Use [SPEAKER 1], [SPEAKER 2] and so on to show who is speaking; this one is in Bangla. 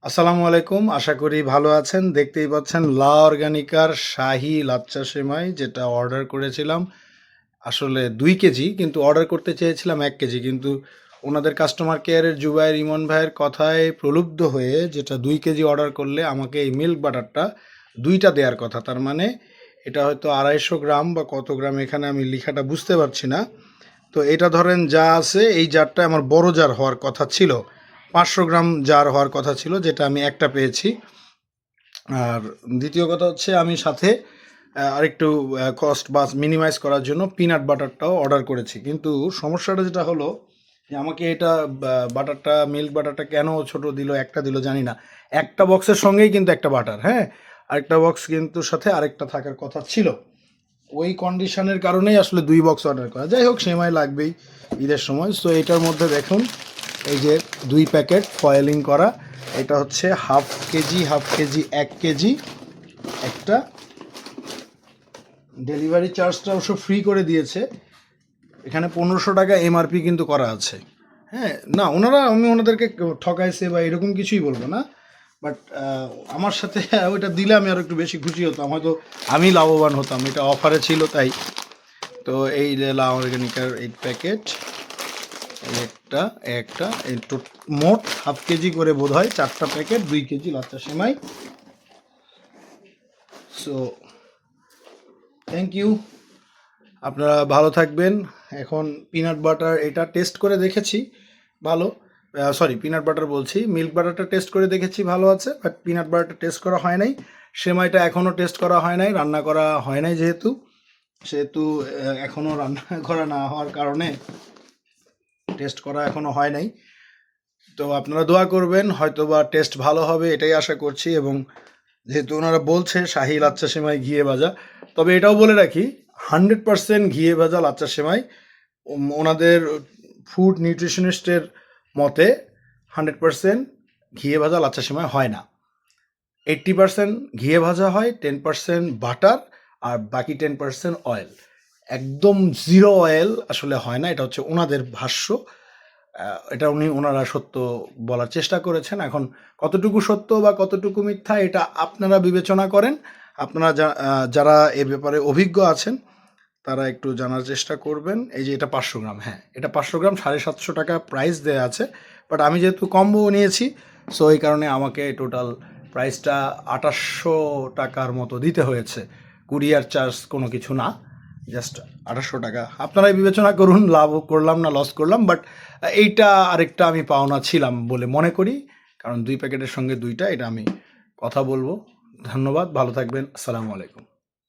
[SPEAKER 1] আসসালামু আলাইকুম। আশা করি ভালো আছেন। দেখতেই পাচ্ছেন লা অর্গানিকার শাহী লাচ্ছা সেমাই যেটা অর্ডার করেছিলাম। আসলে ২ কেজি কিন্তু অর্ডার করতে চেয়েছিলাম ১ কেজি। কিন্তু ওনাদের কাস্টমার কেয়ারের জুবায়ের ইমন ভাইয়ের কথায় প্রলুব্ধ হয়ে যেটা ২ কেজি অর্ডার করলে আমাকে এই মিল্ক বাটারটা ২ টা দেয়ার কথা। তার মানে এটা হয়তো ২৫০ গ্রাম বা কত গ্রাম এখানে আমি লিখাটা বুঝতে পারছি না। তো এটা ধরেন যা আছে এই জারটা আমার বড় জার হওয়ার কথা ছিল। ৫০০ গ্রাম জার হওয়ার কথা ছিল যেটা আমি একটা পেয়েছি। আর দ্বিতীয় কথা হচ্ছে আমি সাথে আরেকটু কস্ট বা মিনিমাইজ করার জন্য পিনাট বাটারটাও অর্ডার করেছি। কিন্তু সমস্যাটা যেটা হলো যে আমাকে এটা বাটারটা মিল্ক বাটারটা কেন ছোট দিল, একটা দিল জানি না। একটা বক্সের সঙ্গেই কিন্তু একটা বাটার, হ্যাঁ? আরেকটা বক্স কিন্তু সাথে আরেকটা থাকার কথা ছিল। ওই কন্ডিশনের কারণেই আসলে ২ বক্স অর্ডার করা। যাই হোক সেমাই লাগবেই ঈদের সময়। সো এটার মধ্যে দেখুন এই যে ২ প্যাকেট ফয়েলিং করা। এটা হচ্ছে হাফ কেজি, ১ কেজি একটা। ডেলিভারি চার্জটা অবশ্য ফ্রি করে দিয়েছে। এখানে ১৫০০ টাকা এমআরপি কিন্তু করা আছে। হ্যাঁ? না আমি ওনাদেরকে ঠকাইছে বা এরকম কিছুই বলব না। বাট আমার সাথে ওইটা দিলে আমি আরো একটু বেশি খুশি হতাম। হয়তো আমি লাভবান হতাম। এটা অফারে ছিল তাই। তো এই যে লা অর্গানিকার 8 প্যাকেট, একটা একটা এই মোট হাফ কেজি করে বোধ হয় 4টা প্যাকেট 2 কেজি লাচ্ছা সেমাই। So thank you. আপনারা ভালো থাকবেন। এখন পিনাট বাটার এটা টেস্ট করে দেখেছি, ভালো। সরি, পিনাট বাটার বলছি, মিল্ক বাটারটা টেস্ট করে দেখেছি ভালো আছে, বাট পিনাট বাটারটা টেস্ট করা হয় নাই। সেমাইটা এখনও টেস্ট করা হয় নাই, রান্না করা হয় নাই যেহেতু সেহেতু এখনও রান্না করা না হওয়ার কারণে টেস্ট করা এখনও হয় নাই। তো আপনারা দোয়া করবেন, হয়তো বা টেস্ট ভালো হবে এটাই আশা করছি। এবং যেহেতু ওনারা বলছে শাহী লাচ্ছা সেমাই ঘিয়ে ভাজা, তবে এটাও বলে রাখি 100% ঘিয়ে ভাজা লাচ্ছা সেমাই ওনাদের ফুড নিউট্রিশনিস্টের মতে 100% ঘিয়ে ভাজা লাচ্ছা সেমাই হয় না। 80% ঘিয়ে ভাজা হয়, 10% বাটার, আর বাকি 10% অয়েল। একদম জিরো অয়েল আসলে হয় না, এটা হচ্ছে ওনাদের ভাষ্য। এটা ওনারা সত্য বলার চেষ্টা করেছেন। এখন কতটুকু সত্য বা কতটুকু মিথ্যা এটা আপনারা বিবেচনা করেন। আপনারা যারা এ ব্যাপারে অভিজ্ঞ আছেন তারা একটু জানার চেষ্টা করবেন। এই যে এটা ৫০০ গ্রাম, হ্যাঁ এটা ৫০০ গ্রাম ৭৫০ টাকা প্রাইস দেওয়া আছে। বাট আমি যেহেতু কম্বো নিয়েছি, সো এই কারণে আমাকে টোটাল প্রাইসটা ২৮০০ টাকার মতো দিতে হয়েছে। কুরিয়ার চার্জ কোনো কিছু না, জাস্ট ২৮০০ টাকা। আপনারাই বিবেচনা করুন লাভ করলাম না লস করলাম। বাট এইটা আরেকটা আমি পাওনা ছিলাম বলে মনে করি, কারণ ২ প্যাকেটের সঙ্গে ২টা, এটা আমি কথা বলবো। ধন্যবাদ, ভালো থাকবেন। আসসালামু আলাইকুম।